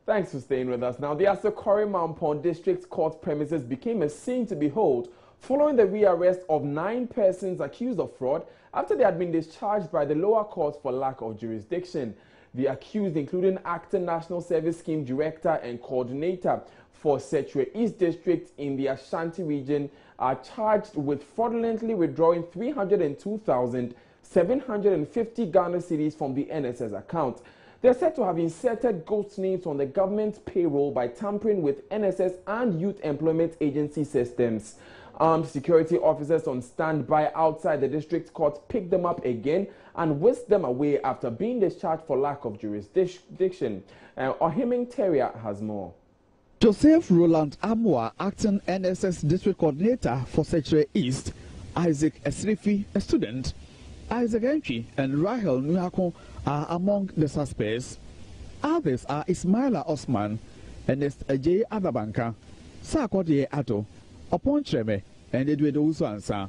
Thanks for staying with us. Now, the Asokore-Mampong District Court premises became a scene to behold following the rearrest of 9 persons accused of fraud after they had been discharged by the lower court for lack of jurisdiction. The accused, including acting National Service Scheme Director and Coordinator for Setre East District in the Ashanti region, are charged with fraudulently withdrawing 302,750 Ghana cedis from the NSS account. They are said to have inserted ghost names on the government's payroll by tampering with NSS and Youth Employment Agency systems. Armed security officers on standby outside the district court picked them up again and whisked them away after being discharged for lack of jurisdiction. Ohiming Terrier has more. Joseph Roland Amwa, acting NSS district coordinator for Setre East, Isaac Esrifi, a student, Isaac Entry and Rahel Nuako are among the suspects. Others are Ismaila Osman, Ernest Ajay Adabanka, Sarkodie Ato, Opontreme, and Edwedo Usuansa.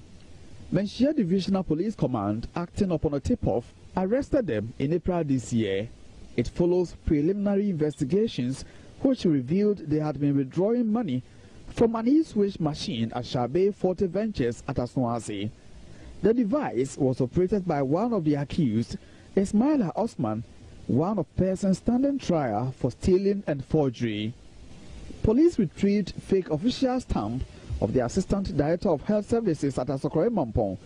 Menchia Divisional Police Command, acting upon a tip-off, arrested them in April this year. It follows preliminary investigations which revealed they had been withdrawing money from an e-switch machine at Shabe Forte Ventures at Aswasi. The device was operated by one of the accused, Ismaila Osman, one of persons standing trial for stealing and forgery. Police retrieved fake official stamp of the Assistant Director of Health Services at Asokore-Mampong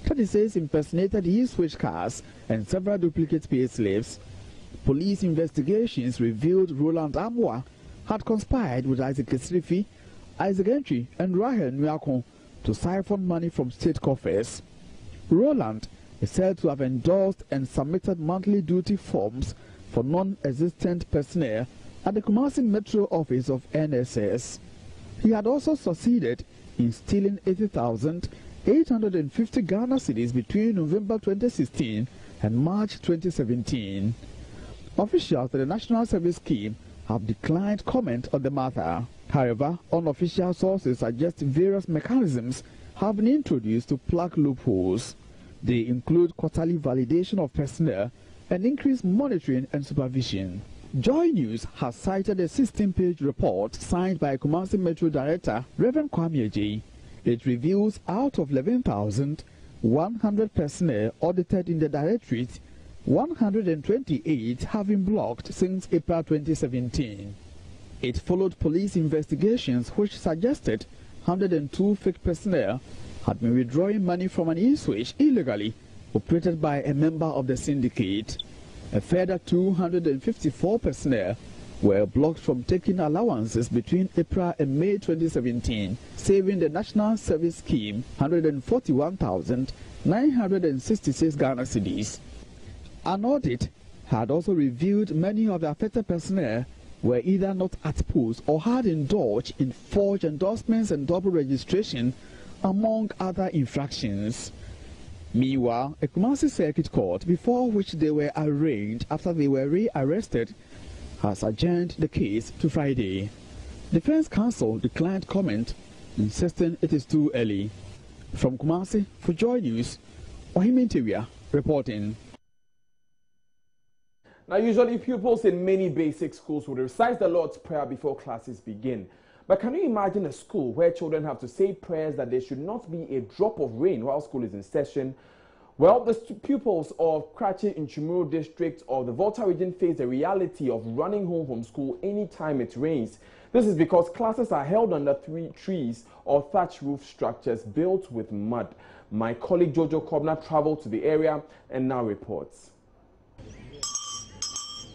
that it says impersonated e-switch cards and several duplicate pay slips. Police investigations revealed Roland Amwa had conspired with Isaac Esrifi, Isaac Entry, and Rahel Nuako to siphon money from state coffers. Roland is said to have endorsed and submitted monthly duty forms for non-existent personnel at the Kumasi Metro office of NSS. He had also succeeded in stealing 80,850 Ghana cedis between November 2016 and March 2017. Officials at the National Service Scheme have declined comment on the matter. However, unofficial sources suggest various mechanisms have been introduced to plug loopholes. They include quarterly validation of personnel and increased monitoring and supervision. Joy News has cited a 16-page report signed by Kumasi Metro Director Reverend Kwame Ajay. It reveals out of 11,100 personnel audited in the directorate, 128 have been blocked since April 2017. It followed police investigations which suggested 102 fake personnel had been withdrawing money from an e-switch illegally operated by a member of the syndicate. A further 254 personnel were blocked from taking allowances between April and May 2017, saving the National Service Scheme 141,966 Ghana cedis. An audit had also revealed many of the affected personnel were either not at post or had indulged in forged endorsements and double registration, among other infractions. Meanwhile, a Kumasi Circuit Court, before which they were arraigned after they were rearrested, has adjourned the case to Friday. Defense counsel declined comment, insisting it is too early. From Kumasi, for Joy News, Ohiming Terrier reporting. Now, usually pupils in many basic schools would recite the Lord's Prayer before classes begin. But can you imagine a school where children have to say prayers that there should not be a drop of rain while school is in session? Well, the pupils of Krachi in Chumuru district of the Volta region face the reality of running home from school anytime it rains. This is because classes are held under 3 trees or thatch roof structures built with mud. My colleague Jojo Kobna traveled to the area and now reports.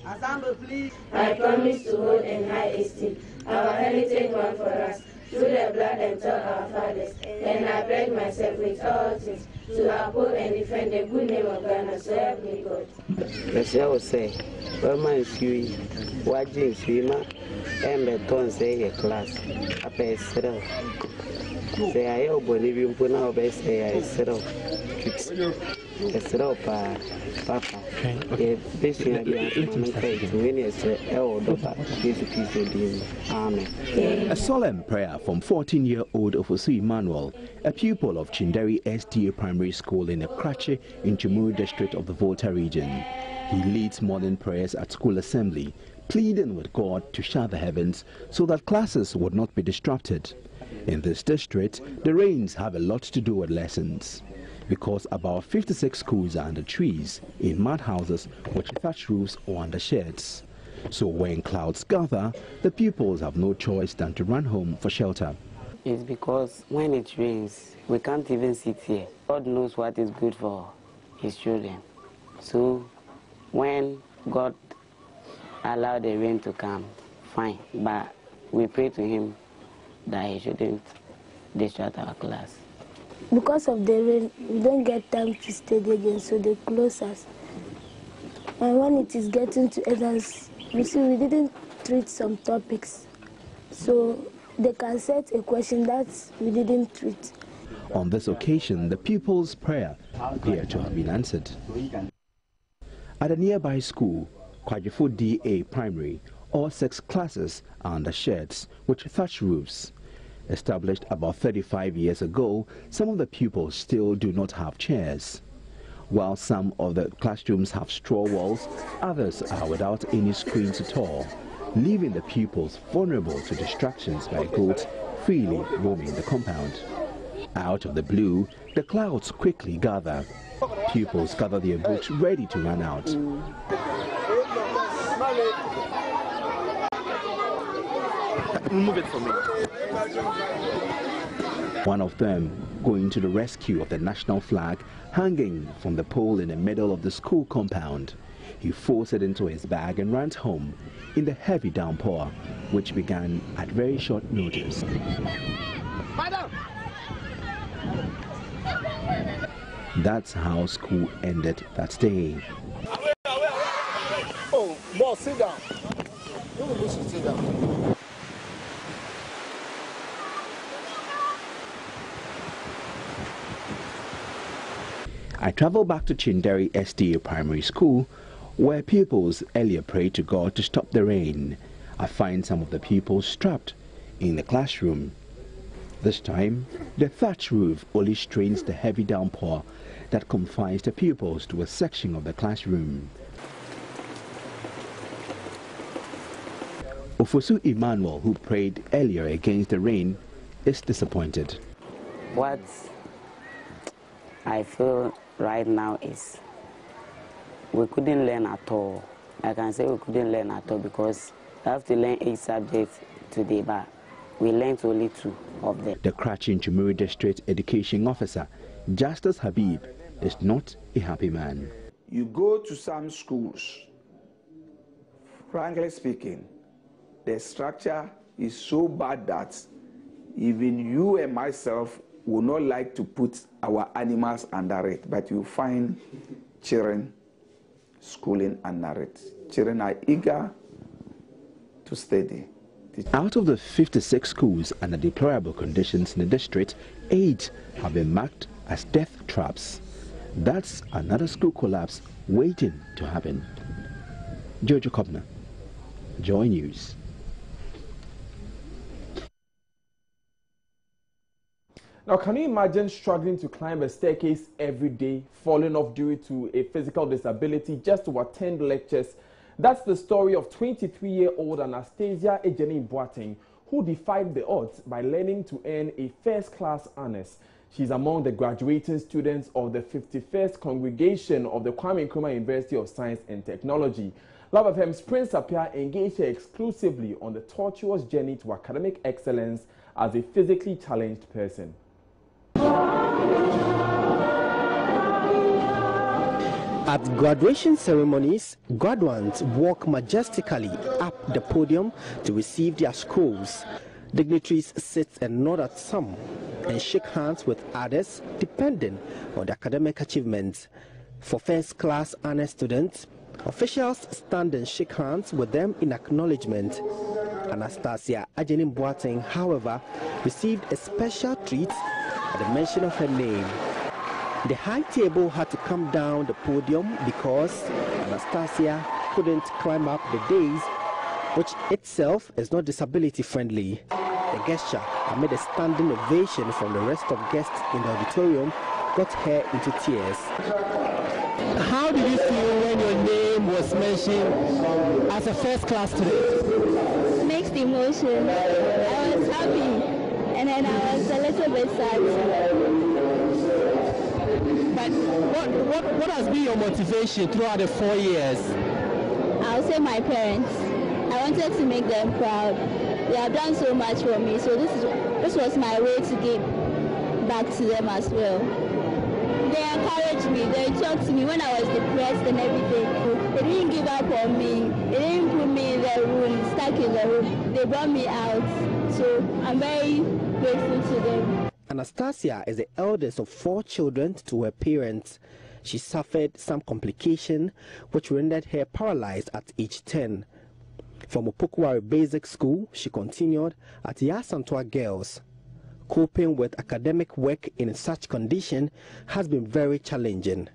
Assemble, please. I promise to hold in high esteem our heritage won for us through the blood and toil our fathers, and I pledge myself with all things to uphold and defend the good name of Ghana, so help me God. As I was saying, well, my sweet, watching swimmer, and the tone say a class, a pay settle. Say I hope when you put out best say I settle. A settle, Papa. A solemn prayer from 14-year-old Ofosu Emmanuel, a pupil of Chinderi SDA Primary School in Krachi in Chumuru district of the Volta region. He leads morning prayers at school assembly, pleading with God to shut the heavens so that classes would not be disrupted. In this district, the rains have a lot to do with lessons, because about 56 schools are under trees, in mud houses with thatched roofs or under sheds. So when clouds gather, the pupils have no choice than to run home for shelter. It's because when it rains, we can't even sit here. God knows what is good for his children. So when God allowed the rain to come, fine, but we pray to him that he shouldn't disrupt our class. Because of the rain, we don't get time to study again, so they close us. And when it is getting to exams, you see, we didn't treat some topics. So they can set a question that we didn't treat. On this occasion, the pupils' prayer appeared to have been answered. At a nearby school, Kwajifo DA Primary, all 6 classes are under sheds with thatched roofs. Established about 35 years ago, some of the pupils still do not have chairs. While some of the classrooms have straw walls, others are without any screens at all, leaving the pupils vulnerable to distractions by goats freely roaming the compound. Out of the blue, the clouds quickly gather. Pupils gather their books ready to run out. Move it for me. One of them going to the rescue of the national flag hanging from the pole in the middle of the school compound. He forced it into his bag and ran home in the heavy downpour, which began at very short notice. Madam! That's how school ended that day. Oh, boss, sit down. You should sit down. I traveled back to Chinderi SDA Primary School, where pupils earlier prayed to God to stop the rain. I find some of the pupils trapped in the classroom. This time, the thatch roof only strains the heavy downpour that confines the pupils to a section of the classroom. Ofosu Emmanuel, who prayed earlier against the rain, is disappointed. What I feel right now is we couldn't learn at all. I can say we couldn't learn at all because we have to learn 8 subjects today, but we learned only 2 of them. The Karachi Njumuri District Education Officer, Justice Habib, is not a happy man. You go to some schools, frankly speaking, the structure is so bad that even you and myself would not like to put our animals under it, but you find children schooling under it. Children are eager to study. Out of the 56 schools under deplorable conditions in the district, 8 have been marked as death traps. That's another school collapse waiting to happen. Jojo Kobner, Joy News. Now, can you imagine struggling to climb a staircase every day, falling off due to a physical disability just to attend lectures? That's the story of 23-year-old Anastasia Ejeni Boateng, who defied the odds by learning to earn a first-class honors. She's among the graduating students of the 51st congregation of the Kwame Nkrumah University of Science and Technology. Love FM's Prince Apia engaged her exclusively on the tortuous journey to academic excellence as a physically challenged person. At graduation ceremonies, graduates walk majestically up the podium to receive their scrolls. Dignitaries sit and nod at some and shake hands with others depending on their academic achievements. For first-class honor students, officials stand and shake hands with them in acknowledgement. Anastasia Ejeni Boateng, however, received a special treat at the mention of her name. The high table had to come down the podium because Anastasia couldn't climb up the dais, which itself is not disability friendly. The gesture amid a standing ovation from the rest of guests in the auditorium got her into tears. How did you feel when your name was mentioned as a first class student? Mixed emotion. I was happy and then I was a little bit sad. But what has been your motivation throughout the 4 years? I'll say my parents. I wanted to make them proud. They have done so much for me, so this was my way to give back to them as well. They encouraged me, they talked to me when I was depressed and everything. They didn't give up on me, they didn't put me in the room, stuck in the room. They brought me out, so I'm very grateful to them. Anastasia is the eldest of 4 children to her parents. She suffered some complication which rendered her paralyzed at age 10. From Opokwari Basic School, she continued at Yasantua Girls. Coping with academic work in such condition has been very challenging.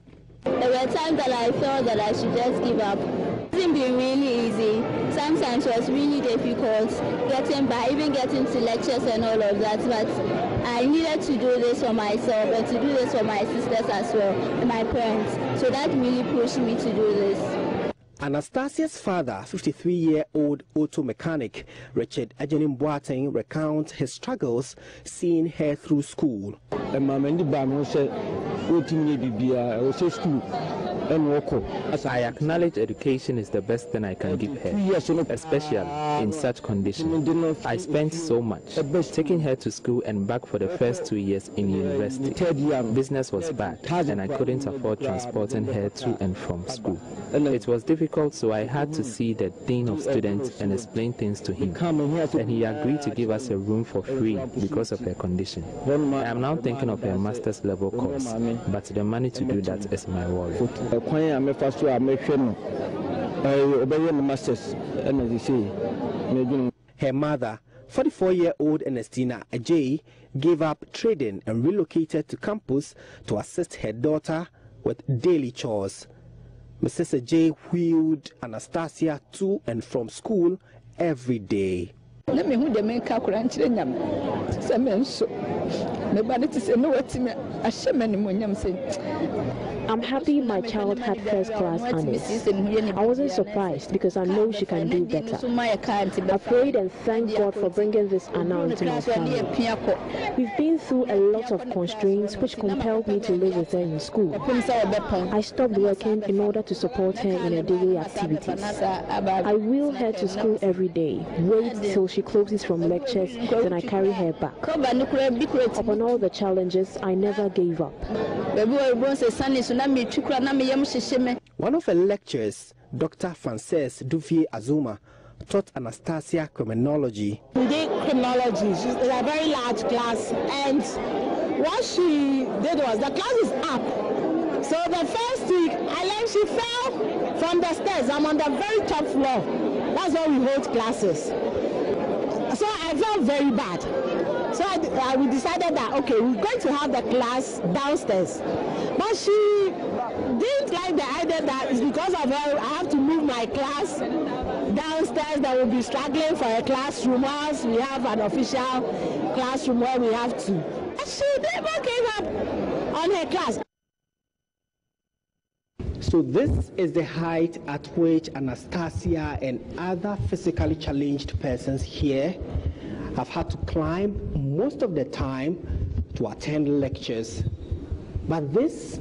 There were times that I thought that I should just give up. It hasn't been really easy. Sometimes it was really difficult getting by, even getting to lectures and all of that. But I needed to do this for myself and to do this for my sisters as well and my parents. So that really pushed me to do this. Anastasia's father, 53-year-old auto mechanic Richard Ajenim Boateng, recounts his struggles seeing her through school. I acknowledge education is the best thing I can give her, especially in such conditions. I spent so much taking her to school and back for the first 2 years in university. Business was bad and I couldn't afford transporting her to and from school. It was difficult, so I had to see the dean of students and explain things to him. And he agreed to give us a room for free because of her condition. I am now thinking of a master's level course, but the money to do that is my worry. Her mother, 44-year-old Ernestina Ajay, gave up trading and relocated to campus to assist her daughter with daily chores. Mrs. Ajay wheeled Anastasia to and from school every day. I'm happy my child had first class honors. I wasn't surprised because I know she can do better. I prayed and thanked God for bringing this honor to my family. We've been through a lot of constraints which compelled me to live with her in school. I stopped working in order to support her in her daily activities. I wheel her to school every day, wait till she closes from lectures, then I carry her back. Upon all the challenges, I never gave up. One of her lecturers, Dr. Frances Dufie Azuma, taught Anastasia criminology. We did criminology. It's a very large class, and what she did was the class is up. So the first week, I learned she fell from the stairs. I'm on the very top floor. That's where we hold classes. So I felt very bad. So we decided that, okay, we're going to have the class downstairs. But she didn't like the idea that it's because of her, I have to move my class downstairs, that will be struggling for a classroom, whilst we have an official classroom where we have to. But she never gave up on her class. So this is the height at which Anastasia and other physically challenged persons here have had to climb most of the time to attend lectures. But this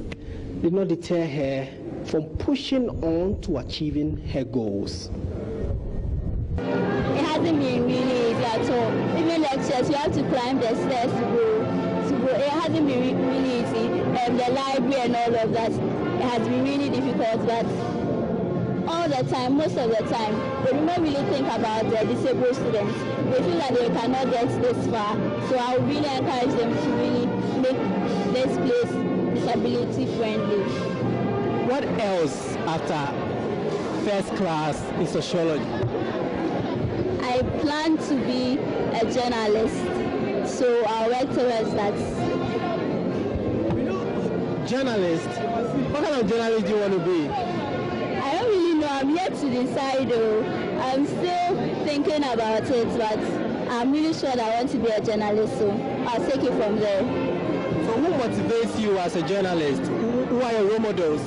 did not deter her from pushing on to achieving her goals. It hasn't been really easy at all. Even lectures, you have to climb the stairs to go. It hasn't been really easy. The library and all of that, it has been really difficult, but all the time, most of the time, they do not really think about the disabled students. They feel that they cannot get this far. So I would really encourage them to really make this place disability friendly. What else after first class in sociology? I plan to be a journalist, so I'll work towards that. Journalist? What kind of journalist do you want to be? I don't really know. I'm yet to decide though. I'm still thinking about it, but I'm really sure that I want to be a journalist, so I'll take it from there. So who motivates you as a journalist? Who are your role models?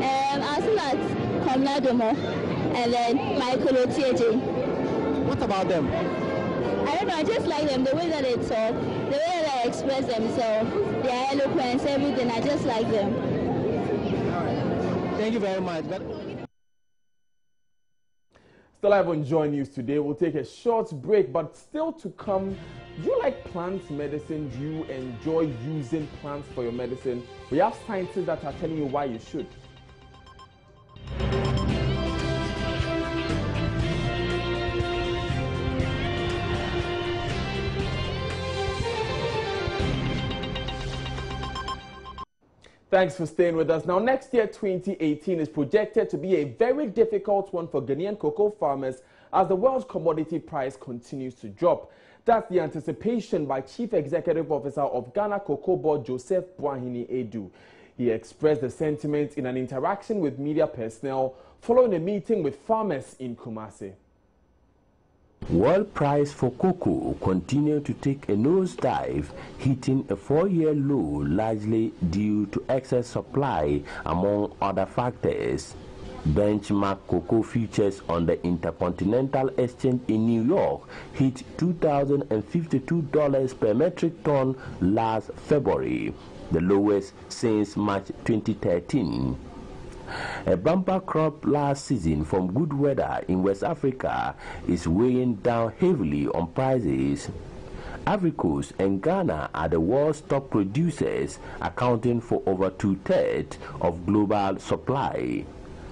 I feel like Komnadomo and then Michael Otieje. What about them? I don't know, I just like them, the way that they talk, the way that they express themselves, their eloquence, everything, I just like them. Thank you very much. Still live on Joy News today. We'll take a short break, but still to come, do you like plant medicine? Do you enjoy using plants for your medicine? We have scientists that are telling you why you should. Thanks for staying with us. Now, next year, 2018, is projected to be a very difficult one for Ghanaian cocoa farmers as the world's commodity price continues to drop. That's the anticipation by Chief Executive Officer of Ghana Cocoa Board, Joseph Boahini Edu. He expressed the sentiment in an interaction with media personnel following a meeting with farmers in Kumasi. World price for cocoa continued to take a nosedive, hitting a 4-year low largely due to excess supply among other factors. Benchmark cocoa futures on the Intercontinental Exchange in New York hit $2,052 per metric ton last February, the lowest since March 2013. A bumper crop last season from good weather in West Africa is weighing down heavily on prices. Ivory Coast and Ghana are the world's top producers, accounting for over 2/3 of global supply.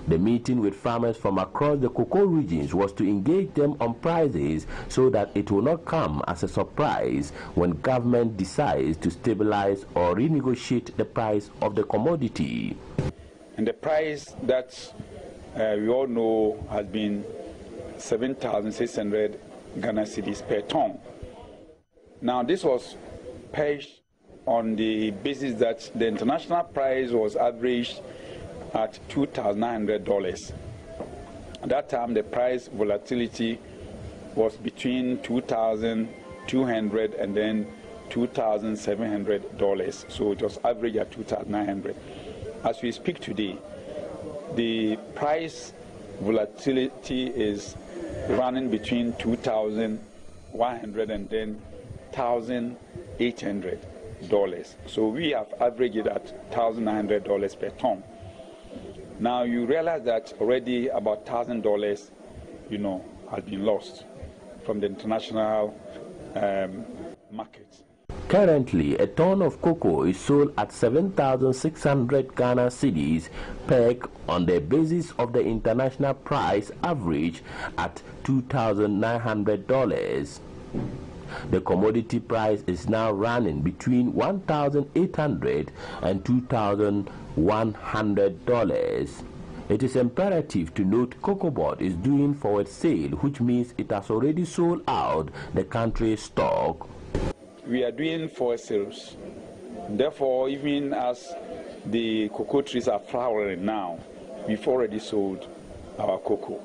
The meeting with farmers from across the cocoa regions was to engage them on prices so that it will not come as a surprise when government decides to stabilize or renegotiate the price of the commodity. And the price that we all know has been 7,600 Ghana cedis per ton. Now, this was pitched on the basis that the international price was averaged at $2,900. At that time, the price volatility was between $2,200 and then $2,700. So it was averaged at $2,900. As we speak today, the price volatility is running between $2,100 and then $1,800. So we have averaged it at $1,900 per ton. Now you realize that already about $1,000, has been lost from the international market. Currently, a ton of cocoa is sold at 7,600 Ghana cedis, pegged on the basis of the international price average at $2,900. The commodity price is now running between $1,800 and $2,100. It is imperative to note Cocoa Board is doing forward sale, which means it has already sold out the country's stock. We are doing forward sales. Therefore, even as the cocoa trees are flowering now, we've already sold our cocoa.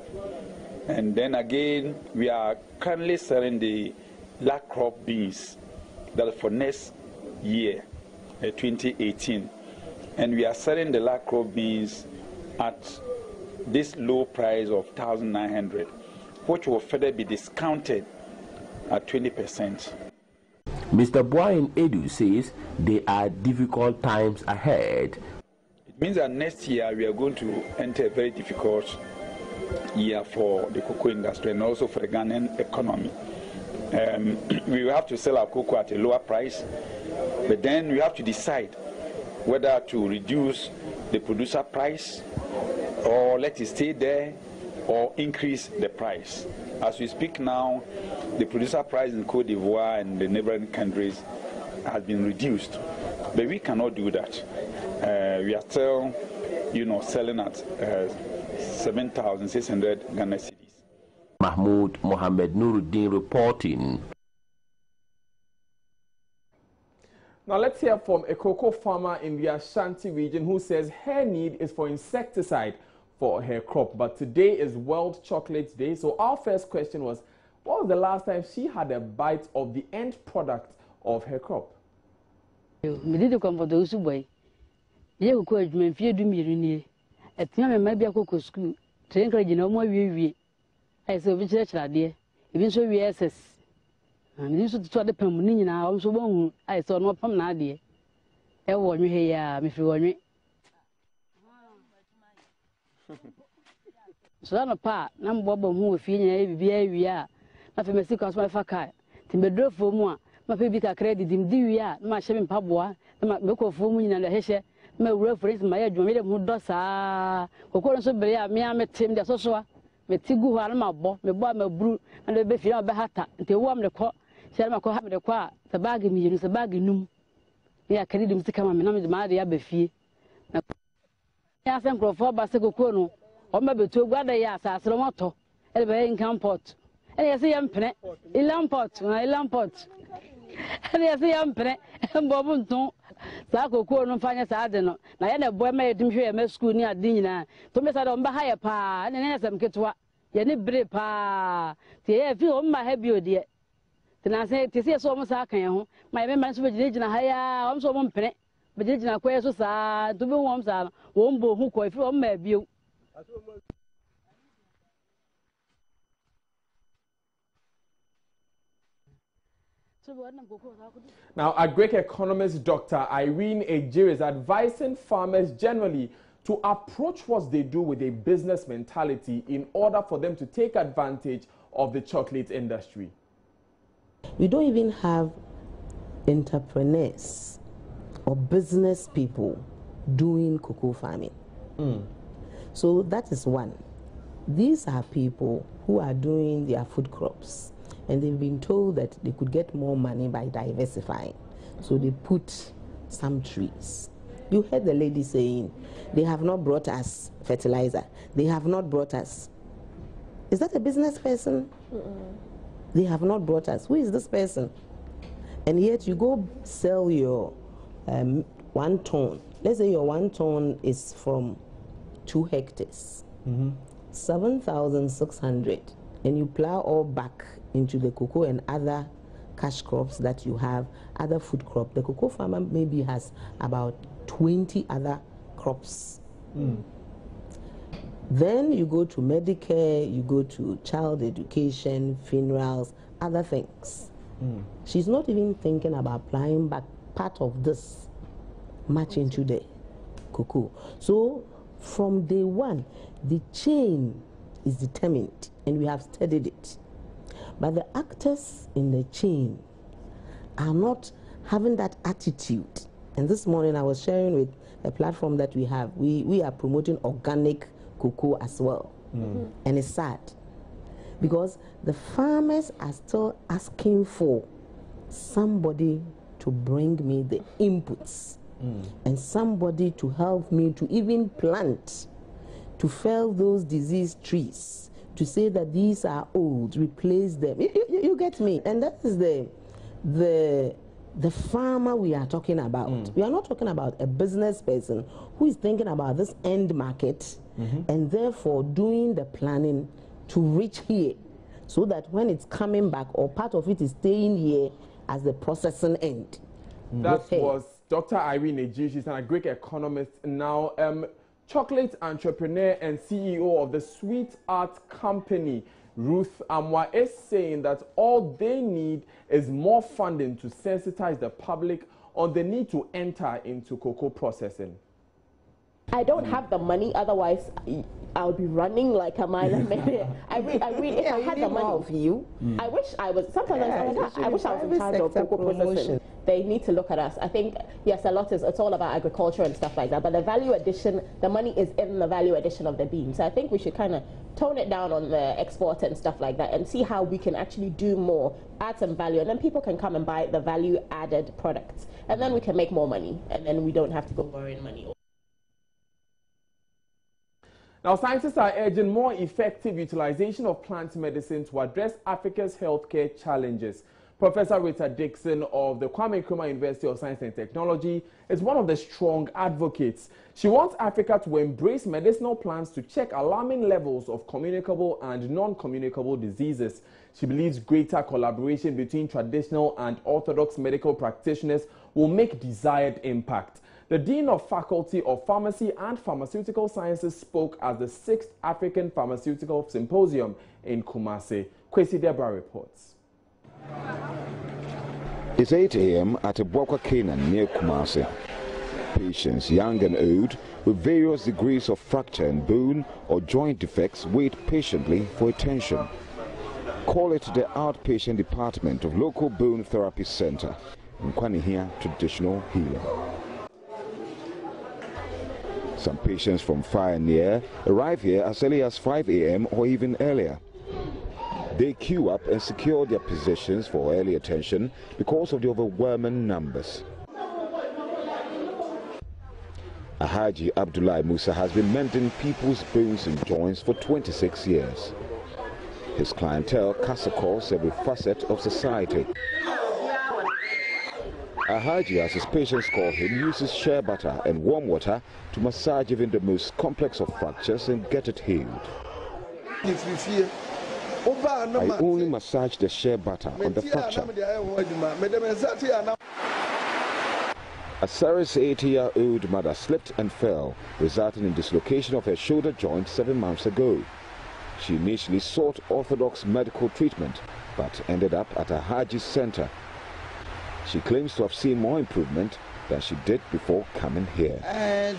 And then again, we are currently selling the black crop beans that are for next year, 2018. And we are selling the black crop beans at this low price of $1,900, which will further be discounted at 20%. Mr. Boahini Edu says there are difficult times ahead. It means that next year we are going to enter a very difficult year for the cocoa industry and also for the Ghanaian economy. We will have to sell our cocoa at a lower price, but then we have to decide whether to reduce the producer price or let it stay there or increase the price. As we speak now, the producer price in Côte d'Ivoire and the neighboring countries has been reduced, but we cannot do that. We are still, selling at 7,600 Ghana cedis. Mahmoud Mohammed Nuruddin reporting. Now let's hear from a cocoa farmer in the Ashanti region who says her need is for insecticide for her crop. But today is World Chocolate Day, so our first question was, what was the last time she had a bite of the end product of her crop? Me did come for those way. You could me fear do me near. At time maybe a cocoa school. Train you know more we. I saw which church idea. Even so we SS. And you should try the permanent now. I'm so long. I saw no pum idea. I want you here, if you want me. So I'm a part, I'm Bob who feeling we are. Nothing may see cause my fakai. Timber drove for more. My baby credit him do ya, my shaving pabwa, my milk of woman and the heshe, my reference, my dream who does ah. Cocoa so be a mere met him the social. Met Tigu Alma, my boy, my brew, and the beefy of Bahata, the warm the court, shall my co have the qua, the bag in me, the bag in noom. Yeah, can you come and nominate my dear Beffy? I think for Basaco, or maybe 2 guarda yas as Romoto, and the income pot. And I say, I'm penny, a lampot, my lampot. And I say, I'm penny, and Bobunton, Saco Corn finance Adeno. I had a boy made him here, my school near dinner. To Miss Adam Bahia pa, and then some kitwa. Yanni Bre pa, the feel on my heavy dear. Then I say, to see so much I can, my members with religion higher, I'm so one penny. But religion acquires us to be warm, won't bo who quite from my view. Now, a Greek economist, Dr. Irene Ejiri, is advising farmers generally to approach what they do with a business mentality in order for them to take advantage of the chocolate industry. We don't even have entrepreneurs or business people doing cocoa farming. So that is one. These are people who are doing their food crops, and they've been told that they could get more money by diversifying. So they put some trees. You heard the lady saying, they have not brought us fertilizer. They have not brought us. Is that a business person? They have not brought us. Who is this person? And yet you go sell your 1 ton. Let's say your 1 ton is from 2 hectares. 7,600. And you plow all back into the cocoa and other cash crops that you have, other food crop. The cocoa farmer maybe has about 20 other crops. Then you go to Medicare, you go to child education, funerals, other things. She's not even thinking about applying back part of this much into the cocoa. So from day one, the chain is determined, and we have studied it. But the actors in the chain are not having that attitude. And this morning I was sharing with a platform that we have. We are promoting organic cocoa as well. And it's sad because the farmers are still asking for somebody to bring me the inputs and somebody to help me to even plant, to fell those diseased trees, to say that these are old, replace them. You get me? And that is the farmer we are talking about. We are not talking about a business person who is thinking about this end market and therefore doing the planning to reach here so that when it's coming back or part of it is staying here as the processing end. That was Dr. Irene Ejiri. She's a Greek economist. Now, chocolate entrepreneur and CEO of the Sweet Art Company, Ruth Amwa, is saying that all they need is more funding to sensitize the public on the need to enter into cocoa processing. I don't have the money, otherwise I would be running like a mile a minute. I really, if I had the money of you, I wish I was. Sometimes I wish I was in charge of cocoa processing. They need to look at us. I think yes, it's all about agriculture and stuff like that. But the value addition, the money is in the value addition of the bean. So I think we should kind of tone it down on the export and stuff like that, and see how we can actually do more, add some value, and then people can come and buy the value added products, and then we can make more money, and then we don't have to go borrowing money. Now, scientists are urging more effective utilization of plant medicine to address Africa's healthcare challenges. Professor Rita Dixon of the Kwame Nkrumah University of Science and Technology is one of the strong advocates. She wants Africa to embrace medicinal plants to check alarming levels of communicable and non-communicable diseases. She believes greater collaboration between traditional and orthodox medical practitioners will make desired impact. The Dean of Faculty of Pharmacy and Pharmaceutical Sciences spoke at the 6th African Pharmaceutical Symposium in Kumasi. Kwesi Debra reports. It's 8 a.m. at a Bwakwa Canaan near Kumasi. Patients, young and old, with various degrees of fracture in bone or joint defects wait patiently for attention. Call it the outpatient department of local bone therapy center in Kwanihia Traditional Healing. Some patients from far and near arrive here as early as 5 a.m. or even earlier. They queue up and secure their positions for early attention because of the overwhelming numbers. Ahaji Abdullah Musa has been mending people's bones and joints for 26 years. His clientele cuts across every facet of society. Ahaji, as his patients call him, uses shea butter and warm water to massage even the most complex of fractures and get it healed. I only massage the shea butter on the fracture. A Sarah's 80-year-old mother slipped and fell, resulting in dislocation of her shoulder joint 7 months ago. She initially sought orthodox medical treatment, but ended up at a Haji center. She claims to have seen more improvement than she did before coming here. I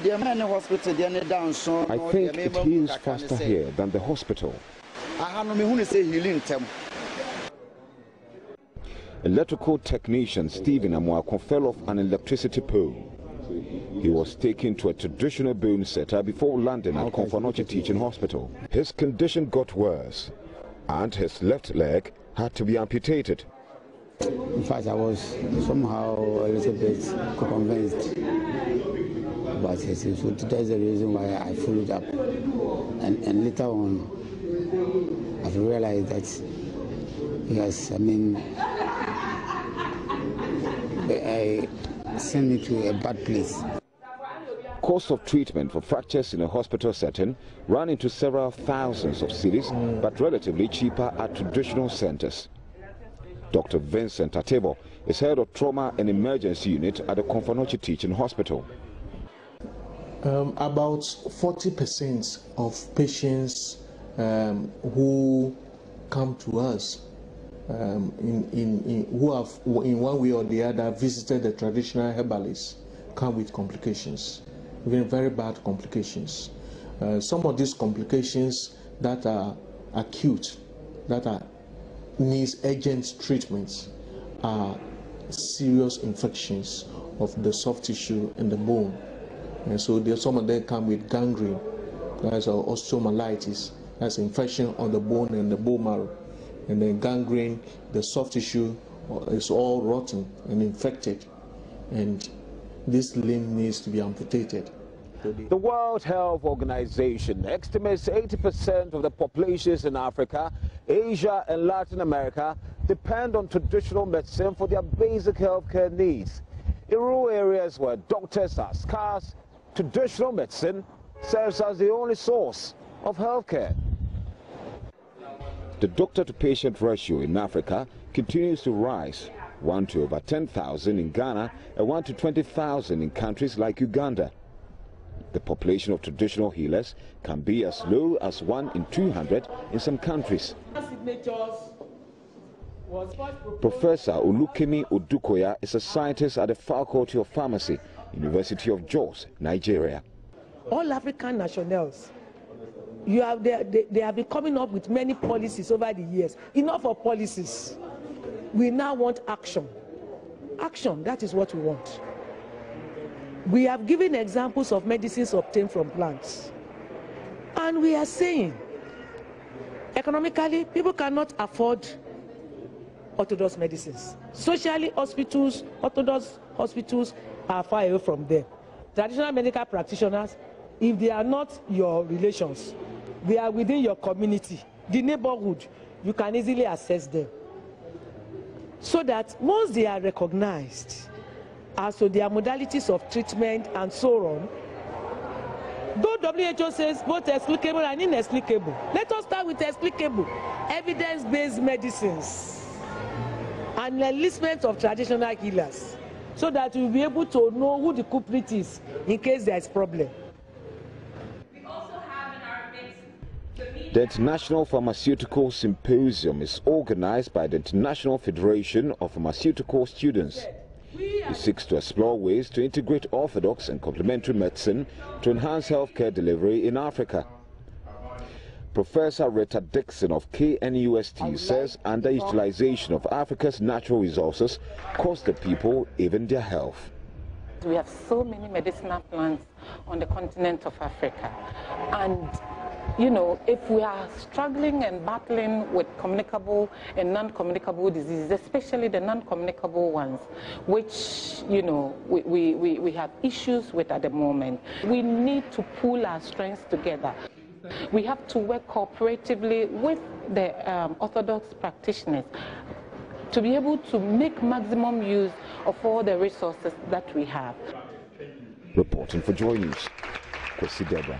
think it heals faster here than the hospital. Electrical technician Stephen Amuakon fell off an electricity pole. He was taken to a traditional bone setter before landing at Konfanoche Teaching Hospital. His condition got worse, and his left leg had to be amputated. In fact, I was somehow a little bit convinced about it. So that's the reason why I followed up. And later on, I've realized that, yes, I sent me to a bad place. Cost of treatment for fractures in a hospital setting ran into several thousands of cedis, but relatively cheaper at traditional centers. Dr. Vincent Atebo is head of trauma and emergency unit at the Konfanoche Teaching Hospital. About 40% of patients who come to us who have in one way or the other visited the traditional herbalists come with complications, even very bad complications. Some of these complications that are acute, that are needs urgent treatments, are serious infections of the soft tissue and the bone. And so some of them come with gangrene, that's osteomyelitis, that's infection on the bone and the bone marrow. And then gangrene, the soft tissue is all rotten and infected, and this limb needs to be amputated. The World Health Organization estimates 80% of the populations in Africa, Asia and Latin America depend on traditional medicine for their basic healthcare needs. In rural areas where doctors are scarce, traditional medicine serves as the only source of healthcare. The doctor-to-patient ratio in Africa continues to rise, 1 to over 10,000 in Ghana and 1 to 20,000 in countries like Uganda. The population of traditional healers can be as low as 1 in 200 in some countries. Professor Olukemi Odukoya is a scientist at the Faculty of Pharmacy, University of Jos, Nigeria. All African nationals, they have been coming up with many policies over the years. Enough of policies. We now want action. Action, that is what we want. We have given examples of medicines obtained from plants. And we are saying, economically, people cannot afford orthodox medicines. Socially, orthodox hospitals are far away from them. Traditional medical practitioners, if they are not your relations, they are within your community, the neighborhood, you can easily access them. so that once they are recognized as to their modalities of treatment and so on, though WHO says both explicable and inexplicable, let us start with explicable, evidence-based medicines and enlistment of traditional healers, so that we'll be able to know who the culprit is in case there is problem. The International Pharmaceutical Symposium is organized by the International Federation of Pharmaceutical Students. It seeks to explore ways to integrate orthodox and complementary medicine to enhance healthcare delivery in Africa. Professor Rita Dixon of KNUST says underutilization of Africa's natural resources costs the people even their health. We have so many medicinal plants on the continent of Africa, and you know, if we are struggling and battling with communicable and non-communicable diseases, especially the non-communicable ones, which, you know, we have issues with at the moment, we need to pool our strengths together. We have to work cooperatively with the orthodox practitioners to be able to make maximum use of all the resources that we have. Reporting for Joy News, Kwesi Debra.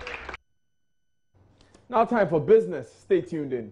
Now time for business. Stay tuned in.